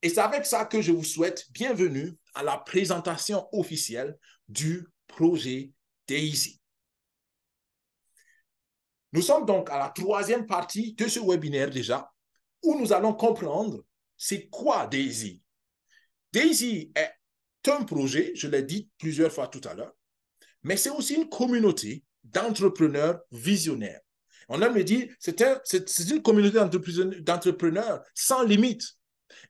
Et c'est avec ça que je vous souhaite bienvenue à la présentation officielle du projet DAISY. Nous sommes donc à la troisième partie de ce webinaire déjà, où nous allons comprendre c'est quoi DAISY. DAISY est un projet, je l'ai dit plusieurs fois tout à l'heure, mais c'est aussi une communauté d'entrepreneurs visionnaires. On aime le dire, c'est une communauté d'entrepreneurs sans limite.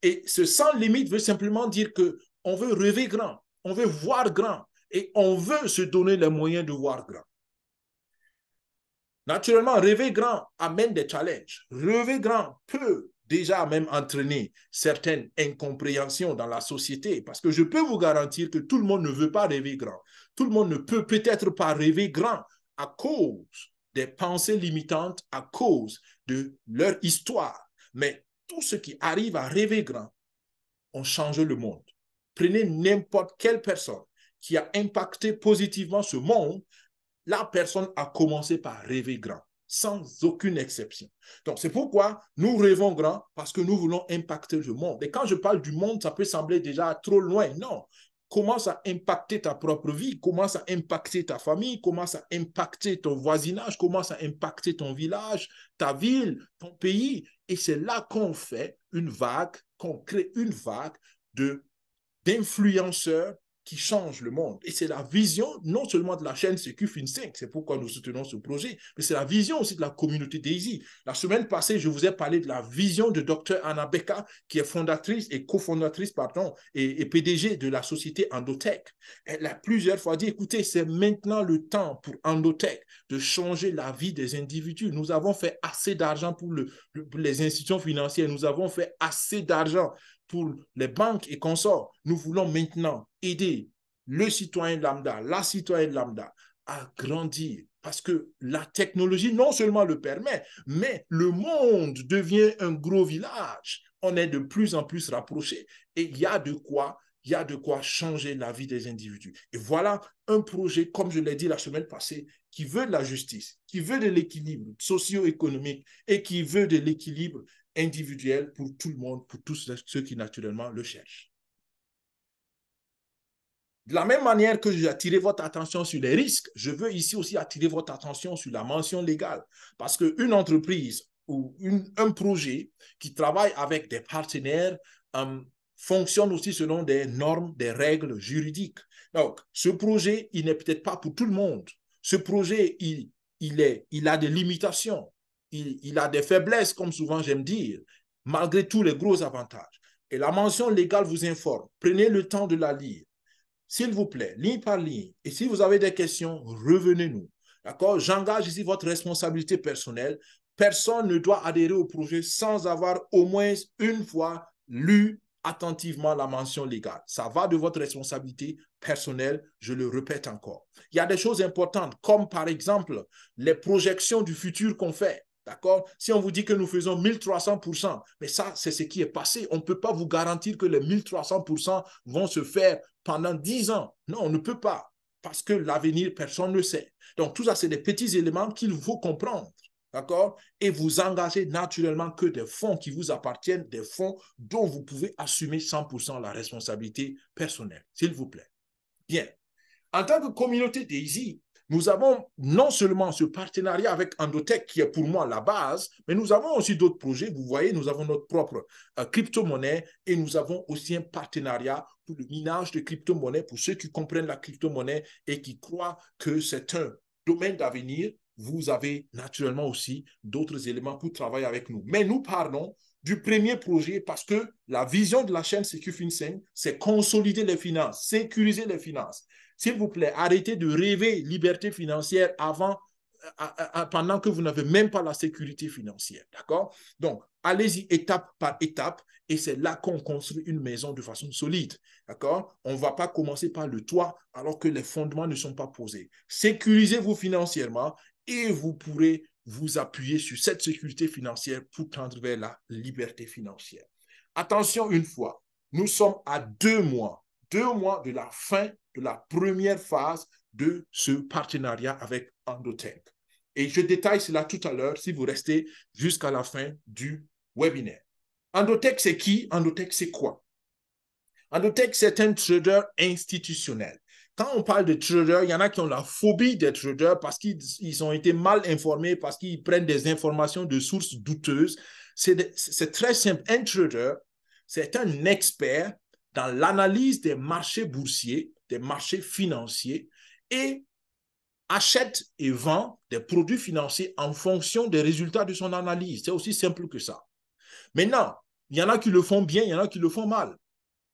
Et ce sans limite veut simplement dire qu'on veut rêver grand, on veut voir grand et on veut se donner les moyens de voir grand. Naturellement, rêver grand amène des challenges. Rêver grand peut déjà même entraîner certaines incompréhensions dans la société parce que je peux vous garantir que tout le monde ne veut pas rêver grand. Tout le monde ne peut peut-être pas rêver grand à cause des pensées limitantes, à cause de leur histoire. Mais tous ceux qui arrivent à rêver grand ont changé le monde. Prenez n'importe quelle personne qui a impacté positivement ce monde, la personne a commencé par rêver grand, sans aucune exception. Donc, c'est pourquoi nous rêvons grand, parce que nous voulons impacter le monde. Et quand je parle du monde, ça peut sembler déjà trop loin. Non. Commence à impacter ta propre vie, commence à impacter ta famille, commence à impacter ton voisinage, commence à impacter ton village, ta ville, ton pays. Et c'est là qu'on fait une vague, qu'on crée une vague d'influenceurs qui change le monde. Et c'est la vision non seulement de la chaîne CQ FinSync, c'est pourquoi nous soutenons ce projet, mais c'est la vision aussi de la communauté DAISY. La semaine passée, je vous ai parlé de la vision de Dr Anna Becca, qui est fondatrice et cofondatrice, et PDG de la société Endotech. Elle a plusieurs fois dit, écoutez, c'est maintenant le temps pour Endotech de changer la vie des individus. Nous avons fait assez d'argent pour les institutions financières, nous avons fait assez d'argent pour les banques et consorts. Nous voulons maintenant aider le citoyen lambda, la citoyenne lambda à grandir parce que la technologie non seulement le permet, mais le monde devient un gros village. On est de plus en plus rapprochés et il y a de quoi changer la vie des individus. Et voilà un projet, comme je l'ai dit la semaine passée, qui veut de la justice, qui veut de l'équilibre socio-économique et qui veut de l'équilibre individuel pour tout le monde, pour tous ceux qui naturellement le cherchent. De la même manière que j'ai attiré votre attention sur les risques, je veux ici aussi attirer votre attention sur la mention légale. Parce qu'une entreprise ou un projet qui travaille avec des partenaires fonctionne aussi selon des normes, des règles juridiques. Donc, ce projet, il n'est peut-être pas pour tout le monde. Ce projet, il a des limitations. Il a des faiblesses, comme souvent j'aime dire, malgré tous les gros avantages. Et la mention légale vous informe. Prenez le temps de la lire. S'il vous plaît, ligne par ligne. Et si vous avez des questions, revenez-nous. D'accord? J'engage ici votre responsabilité personnelle. Personne ne doit adhérer au projet sans avoir au moins une fois lu attentivement la mention légale. Ça va de votre responsabilité personnelle, je le répète encore. Il y a des choses importantes, comme par exemple les projections du futur qu'on fait. D'accord? Si on vous dit que nous faisons 1300%, mais ça, c'est ce qui est passé. On ne peut pas vous garantir que les 1300% vont se faire pendant 10 ans. Non, on ne peut pas. Parce que l'avenir, personne ne sait. Donc, tout ça, c'est des petits éléments qu'il faut comprendre. D'accord? Et vous engagez naturellement que des fonds qui vous appartiennent, des fonds dont vous pouvez assumer 100% la responsabilité personnelle. S'il vous plaît. Bien. En tant que communauté DAISY, nous avons non seulement ce partenariat avec Endotech qui est pour moi la base, mais nous avons aussi d'autres projets. Vous voyez, nous avons notre propre crypto-monnaie et nous avons aussi un partenariat pour le minage de crypto-monnaie, pour ceux qui comprennent la crypto-monnaie et qui croient que c'est un domaine d'avenir. Vous avez naturellement aussi d'autres éléments pour travailler avec nous. Mais nous parlons du premier projet parce que la vision de la chaîne CQ FinSync, c'est consolider les finances, sécuriser les finances. S'il vous plaît, arrêtez de rêver liberté financière pendant que vous n'avez même pas la sécurité financière. D'accord? Donc, allez-y étape par étape et c'est là qu'on construit une maison de façon solide. D'accord? On ne va pas commencer par le toit alors que les fondements ne sont pas posés. Sécurisez-vous financièrement et vous pourrez vous appuyer sur cette sécurité financière pour tendre vers la liberté financière. Attention une fois, nous sommes à 2 mois de la fin de la première phase de ce partenariat avec Endotech. Et je détaille cela tout à l'heure si vous restez jusqu'à la fin du webinaire. Endotech, c'est qui? Endotech, c'est quoi? Endotech, c'est un trader institutionnel. Quand on parle de traders, il y en a qui ont la phobie des traders parce qu'ils ont été mal informés, parce qu'ils prennent des informations de sources douteuses. C'est très simple. Un trader, c'est un expert dans l'analyse des marchés boursiers, des marchés financiers et achète et vend des produits financiers en fonction des résultats de son analyse. C'est aussi simple que ça. Maintenant, il y en a qui le font bien, il y en a qui le font mal.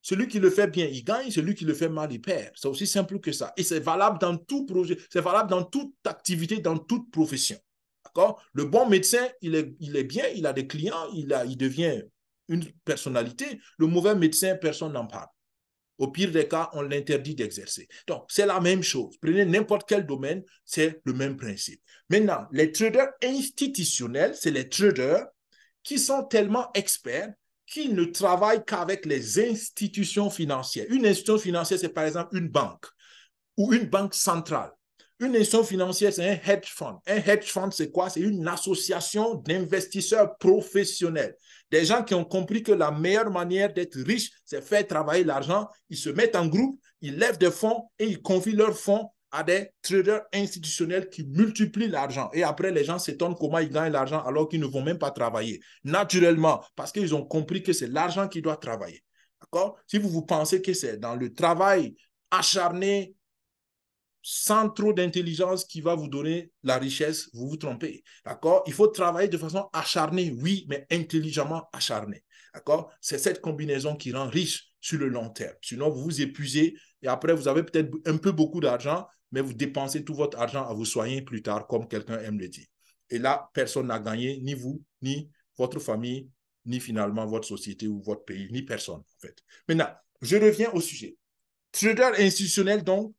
Celui qui le fait bien, il gagne. Celui qui le fait mal, il perd. C'est aussi simple que ça. Et c'est valable dans tout projet, c'est valable dans toute activité, dans toute profession. D'accord? Le bon médecin, il est bien, il a des clients, il devient une personnalité. Le mauvais médecin, personne n'en parle. Au pire des cas, on l'interdit d'exercer. Donc, c'est la même chose. Prenez n'importe quel domaine, c'est le même principe. Maintenant, les traders institutionnels, c'est les traders qui sont tellement experts qu'ils ne travaillent qu'avec les institutions financières. Une institution financière, c'est par exemple une banque ou une banque centrale. Une institution financière, c'est un hedge fund. Un hedge fund, c'est quoi? C'est une association d'investisseurs professionnels. Des gens qui ont compris que la meilleure manière d'être riche, c'est faire travailler l'argent. Ils se mettent en groupe, ils lèvent des fonds et ils confient leurs fonds à des traders institutionnels qui multiplient l'argent. Et après, les gens s'étonnent comment ils gagnent l'argent alors qu'ils ne vont même pas travailler. Naturellement, parce qu'ils ont compris que c'est l'argent qui doit travailler. D'accord? Si vous pensez que c'est dans le travail acharné, sans trop d'intelligence qui va vous donner la richesse, vous vous trompez. D'accord? Il faut travailler de façon acharnée, oui, mais intelligemment acharnée. D'accord? C'est cette combinaison qui rend riche sur le long terme. Sinon, vous vous épuisez et après, vous avez peut-être un peu beaucoup d'argent, mais vous dépensez tout votre argent à vous soigner plus tard, comme quelqu'un aime le dire. Et là, personne n'a gagné, ni vous, ni votre famille, ni finalement votre société ou votre pays, ni personne, en fait. Maintenant, je reviens au sujet. Trader institutionnel, donc,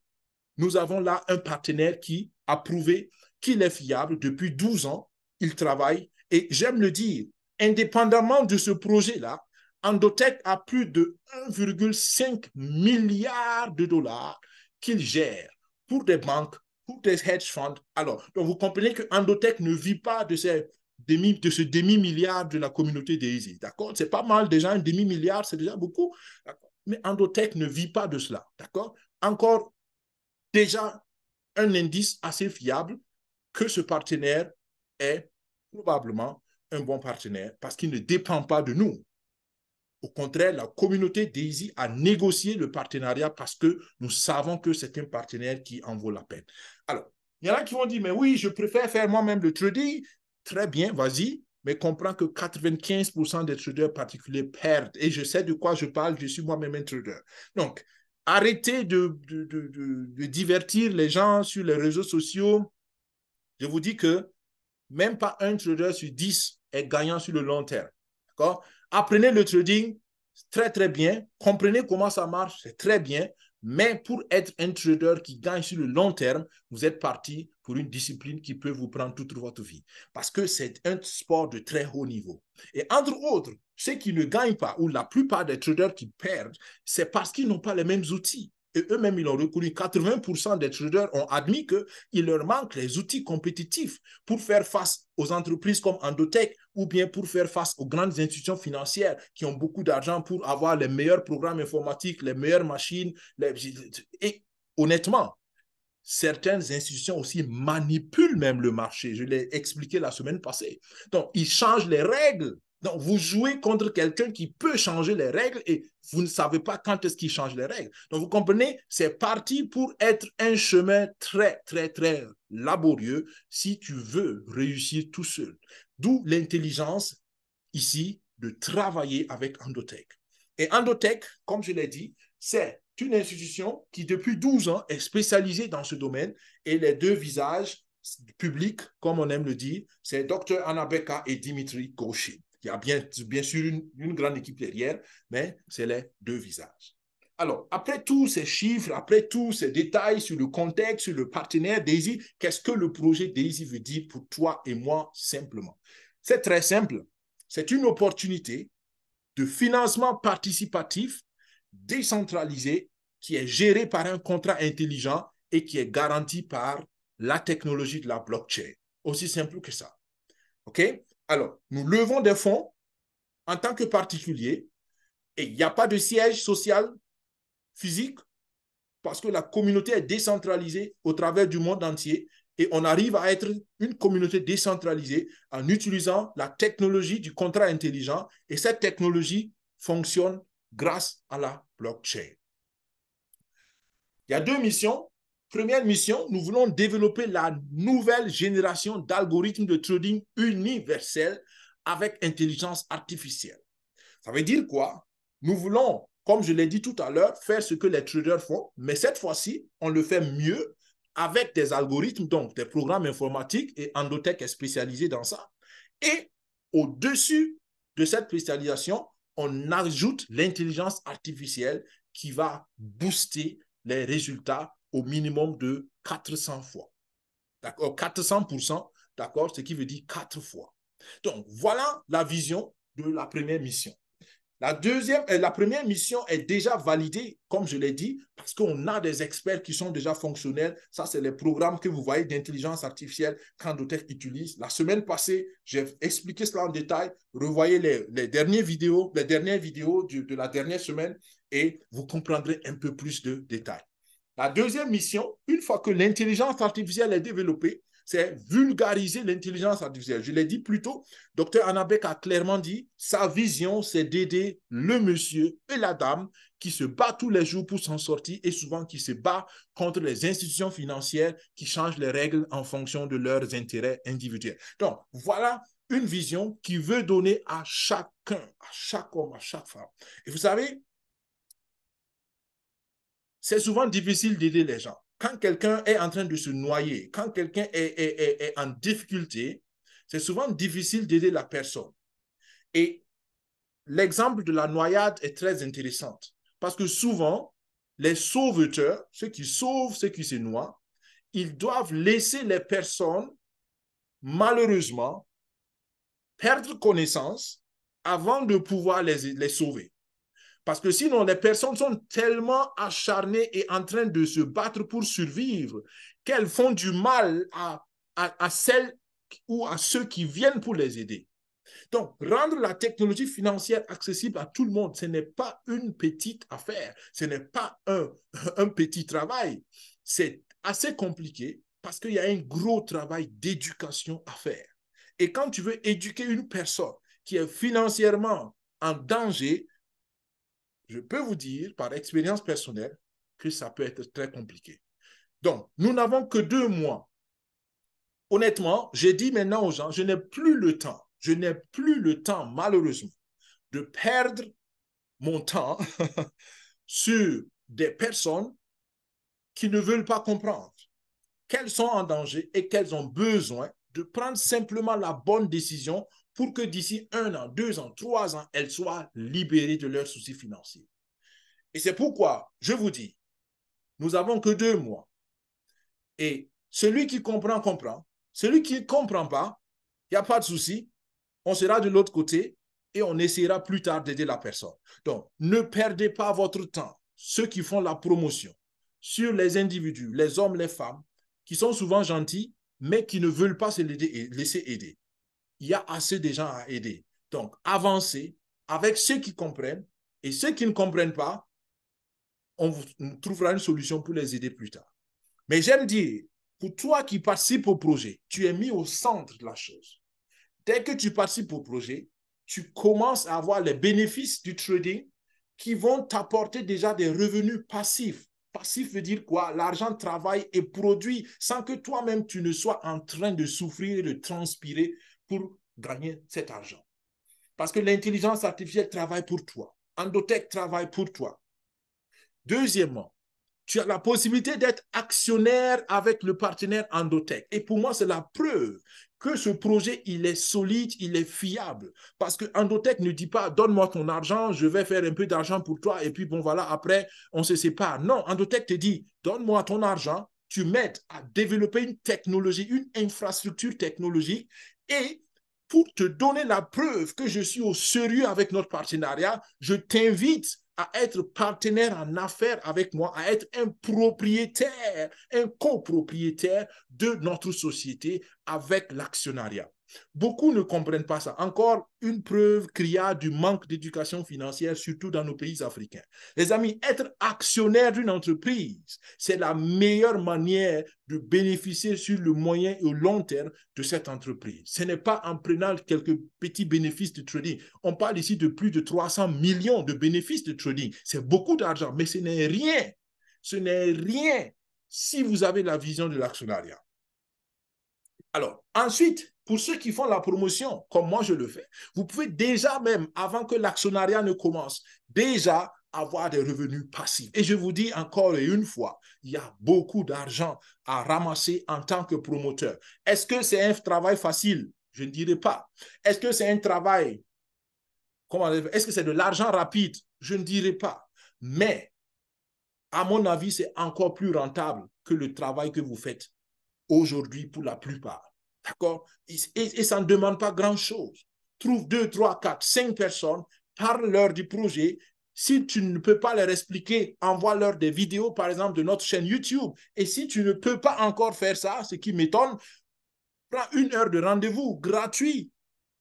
nous avons là un partenaire qui a prouvé qu'il est fiable depuis 12 ans. Il travaille et j'aime le dire, indépendamment de ce projet-là, Endotech a plus de 1,5 milliard de dollars qu'il gère pour des banques, pour des hedge funds. Alors, donc vous comprenez que Endotech ne vit pas de ce demi-milliard de la communauté Daisy. D'accord? C'est pas mal déjà, un demi-milliard, c'est déjà beaucoup. Mais Endotech ne vit pas de cela. D'accord? Encore déjà un indice assez fiable que ce partenaire est probablement un bon partenaire parce qu'il ne dépend pas de nous. Au contraire, la communauté Daisy a négocié le partenariat parce que nous savons que c'est un partenaire qui en vaut la peine. Alors, il y en a qui vont dire, mais oui, je préfère faire moi-même le trading. Très bien, vas-y, mais comprends que 95% des traders particuliers perdent. Et je sais de quoi je parle, je suis moi-même un trader. Donc, arrêtez de divertir les gens sur les réseaux sociaux. Je vous dis que même pas un trader sur 10 est gagnant sur le long terme. D'accord? Apprenez le trading, très très bien. Comprenez comment ça marche, c'est très bien. Mais pour être un trader qui gagne sur le long terme, vous êtes parti pour une discipline qui peut vous prendre toute votre vie. Parce que c'est un sport de très haut niveau. Et entre autres, ceux qui ne gagnent pas, ou la plupart des traders qui perdent, c'est parce qu'ils n'ont pas les mêmes outils. Et eux-mêmes, ils l'ont reconnu. 80% des traders ont admis qu'il leur manque les outils compétitifs pour faire face aux entreprises comme Endotech ou bien pour faire face aux grandes institutions financières qui ont beaucoup d'argent pour avoir les meilleurs programmes informatiques, les meilleures machines. Et honnêtement, certaines institutions aussi manipulent même le marché. Je l'ai expliqué la semaine passée. Donc, ils changent les règles. Donc, vous jouez contre quelqu'un qui peut changer les règles et vous ne savez pas quand est-ce qu'il change les règles. Donc, vous comprenez, c'est parti pour être un chemin très, très, très laborieux si tu veux réussir tout seul. D'où l'intelligence ici de travailler avec Endotech. Et Endotech, comme je l'ai dit, c'est une institution qui, depuis 12 ans, est spécialisée dans ce domaine et les deux visages publics, comme on aime le dire, c'est Dr. Anna Beka et Dimitri Gaucher. Il y a bien sûr une grande équipe derrière, mais c'est les deux visages. Alors, après tous ces chiffres, après tous ces détails sur le contexte, sur le partenaire Daisy, qu'est-ce que le projet Daisy veut dire pour toi et moi simplement? C'est très simple. C'est une opportunité de financement participatif décentralisé qui est géré par un contrat intelligent et qui est garanti par la technologie de la blockchain. Aussi simple que ça. OK? Alors, nous levons des fonds en tant que particulier, et il n'y a pas de siège social physique parce que la communauté est décentralisée au travers du monde entier et on arrive à être une communauté décentralisée en utilisant la technologie du contrat intelligent et cette technologie fonctionne grâce à la blockchain. Il y a deux missions. Première mission, nous voulons développer la nouvelle génération d'algorithmes de trading universels avec intelligence artificielle. Ça veut dire quoi? Nous voulons, comme je l'ai dit tout à l'heure, faire ce que les traders font, mais cette fois-ci, on le fait mieux avec des algorithmes, donc des programmes informatiques, et Endotech est spécialisé dans ça. Et au-dessus de cette spécialisation, on ajoute l'intelligence artificielle qui va booster les résultats au minimum de 400 fois. D'accord? 400%, d'accord? Ce qui veut dire 4 fois. Donc, voilà la vision de la première mission. La première mission est déjà validée, comme je l'ai dit, parce qu'on a des experts qui sont déjà fonctionnels. Ça, c'est les programmes que vous voyez d'intelligence artificielle qu'Endotech utilise. La semaine passée, j'ai expliqué cela en détail. Revoyez les dernières vidéos de la dernière semaine et vous comprendrez un peu plus de détails. La deuxième mission, une fois que l'intelligence artificielle est développée, c'est vulgariser l'intelligence artificielle. Je l'ai dit plus tôt, Dr Anabek a clairement dit, sa vision, c'est d'aider le monsieur et la dame qui se bat tous les jours pour s'en sortir et souvent qui se bat contre les institutions financières qui changent les règles en fonction de leurs intérêts individuels. Donc, voilà une vision qui veut donner à chacun, à chaque homme, à chaque femme. Et vous savez, c'est souvent difficile d'aider les gens. Quand quelqu'un est en train de se noyer, quand quelqu'un est en difficulté, c'est souvent difficile d'aider la personne. Et l'exemple de la noyade est très intéressant parce que souvent, les sauveteurs, ceux qui sauvent ceux qui se noient, ils doivent laisser les personnes, malheureusement, perdre connaissance avant de pouvoir les sauver. Parce que sinon, les personnes sont tellement acharnées et en train de se battre pour survivre qu'elles font du mal à celles ou à ceux qui viennent pour les aider. Donc, rendre la technologie financière accessible à tout le monde, ce n'est pas une petite affaire, ce n'est pas un petit travail. C'est assez compliqué parce qu'il y a un gros travail d'éducation à faire. Et quand tu veux éduquer une personne qui est financièrement en danger, je peux vous dire par expérience personnelle que ça peut être très compliqué. Donc, nous n'avons que 2 mois. Honnêtement, j'ai dit maintenant aux gens, je n'ai plus le temps, malheureusement, de perdre mon temps sur des personnes qui ne veulent pas comprendre qu'elles sont en danger et qu'elles ont besoin de prendre simplement la bonne décision pour que d'ici 1 an, 2 ans, 3 ans, elles soient libérées de leurs soucis financiers. Et c'est pourquoi je vous dis, nous n'avons que 2 mois. Et celui qui comprend, comprend. Celui qui ne comprend pas, il n'y a pas de souci. On sera de l'autre côté et on essaiera plus tard d'aider la personne. Donc, ne perdez pas votre temps. Ceux qui font la promotion sur les individus, les hommes, les femmes, qui sont souvent gentils, mais qui ne veulent pas se laisser aider. Il y a assez de gens à aider. Donc, avancez avec ceux qui comprennent et ceux qui ne comprennent pas, on trouvera une solution pour les aider plus tard. Mais j'aime dire, pour toi qui participes au projet, tu es mis au centre de la chose. Dès que tu participes au projet, tu commences à avoir les bénéfices du trading qui vont t'apporter déjà des revenus passifs. Passif veut dire quoi? L'argent travaille et produit sans que toi-même tu ne sois en train de souffrir et de transpirer pour gagner cet argent. Parce que l'intelligence artificielle travaille pour toi. Endotech travaille pour toi. Deuxièmement, tu as la possibilité d'être actionnaire avec le partenaire Endotech. Et pour moi, c'est la preuve que ce projet, il est solide, il est fiable. Parce que Endotech ne dit pas, donne-moi ton argent, je vais faire un peu d'argent pour toi, et puis bon, voilà, après, on se sépare. Non, Endotech te dit, donne-moi ton argent, tu m'aides à développer une technologie, une infrastructure technologique, et pour te donner la preuve que je suis au sérieux avec notre partenariat, je t'invite à être partenaire en affaires avec moi, à être un propriétaire, un copropriétaire de notre société avec l'actionnariat. Beaucoup ne comprennent pas ça. Encore une preuve criarde du manque d'éducation financière, surtout dans nos pays africains. Les amis, être actionnaire d'une entreprise, c'est la meilleure manière de bénéficier sur le moyen et au long terme de cette entreprise. Ce n'est pas en prenant quelques petits bénéfices de trading. On parle ici de plus de 300 millions de bénéfices de trading. C'est beaucoup d'argent, mais ce n'est rien. Ce n'est rien si vous avez la vision de l'actionnariat. Alors, ensuite, pour ceux qui font la promotion, comme moi je le fais, vous pouvez déjà même, avant que l'actionnariat ne commence, déjà avoir des revenus passifs. Et je vous dis encore et une fois, il y a beaucoup d'argent à ramasser en tant que promoteur. Est-ce que c'est un travail facile? Je ne dirais pas. Est-ce que c'est un travail, est-ce que c'est de l'argent rapide? Je ne dirais pas. Mais, à mon avis, c'est encore plus rentable que le travail que vous faites aujourd'hui pour la plupart. D'accord? Et ça ne demande pas grand-chose. Trouve 2, 3, 4, 5 personnes, parle-leur du projet. Si tu ne peux pas leur expliquer, envoie-leur des vidéos, par exemple, de notre chaîne YouTube. Et si tu ne peux pas encore faire ça, ce qui m'étonne, prends 1 heure de rendez-vous gratuit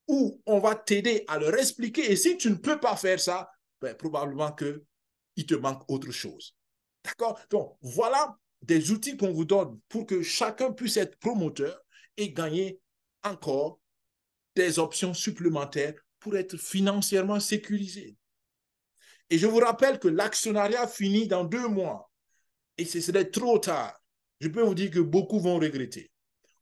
où on va t'aider à leur expliquer. Et si tu ne peux pas faire ça, ben, probablement qu'il te manque autre chose. D'accord? Donc, voilà des outils qu'on vous donne pour que chacun puisse être promoteur et gagner encore des options supplémentaires pour être financièrement sécurisé. Et je vous rappelle que l'actionnariat finit dans 2 mois et ce serait trop tard. Je peux vous dire que beaucoup vont regretter.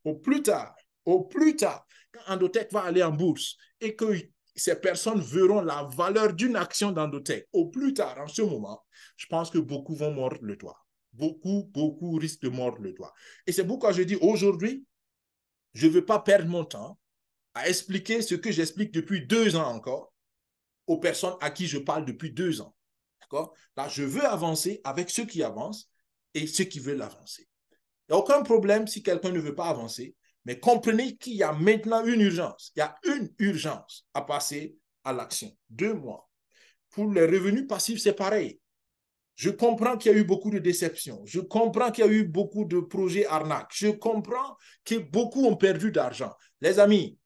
Au plus tard, quand Endotech va aller en bourse et que ces personnes verront la valeur d'une action d'Endotech, au plus tard, en ce moment, je pense que beaucoup vont mordre le doigt. Beaucoup risquent de mordre le doigt. Et c'est pourquoi je dis aujourd'hui, je ne veux pas perdre mon temps à expliquer ce que j'explique depuis 2 ans encore aux personnes à qui je parle depuis 2 ans. D'accord? Là, je veux avancer avec ceux qui avancent et ceux qui veulent avancer. Il n'y a aucun problème si quelqu'un ne veut pas avancer, mais comprenez qu'il y a maintenant une urgence. Il y a une urgence à passer à l'action. 2 mois. Pour les revenus passifs, c'est pareil. Je comprends qu'il y a eu beaucoup de déceptions. Je comprends qu'il y a eu beaucoup de projets arnaques. Je comprends que beaucoup ont perdu d'argent. Les amis,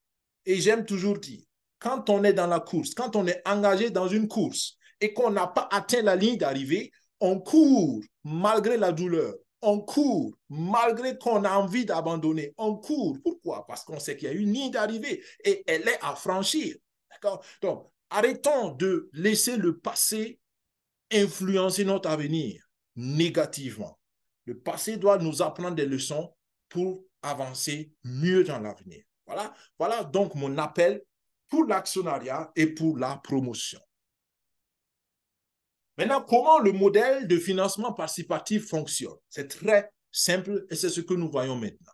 et j'aime toujours dire, quand on est dans la course, quand on est engagé dans une course et qu'on n'a pas atteint la ligne d'arrivée, on court malgré la douleur. On court malgré qu'on a envie d'abandonner. On court. Pourquoi? Parce qu'on sait qu'il y a une ligne d'arrivée et elle est à franchir. D'accord? Donc, arrêtons de laisser le passé influencer notre avenir négativement. Le passé doit nous apprendre des leçons pour avancer mieux dans l'avenir. Voilà donc mon appel pour l'actionnariat et pour la promotion. Maintenant, comment le modèle de financement participatif fonctionne? C'est très simple et c'est ce que nous voyons maintenant.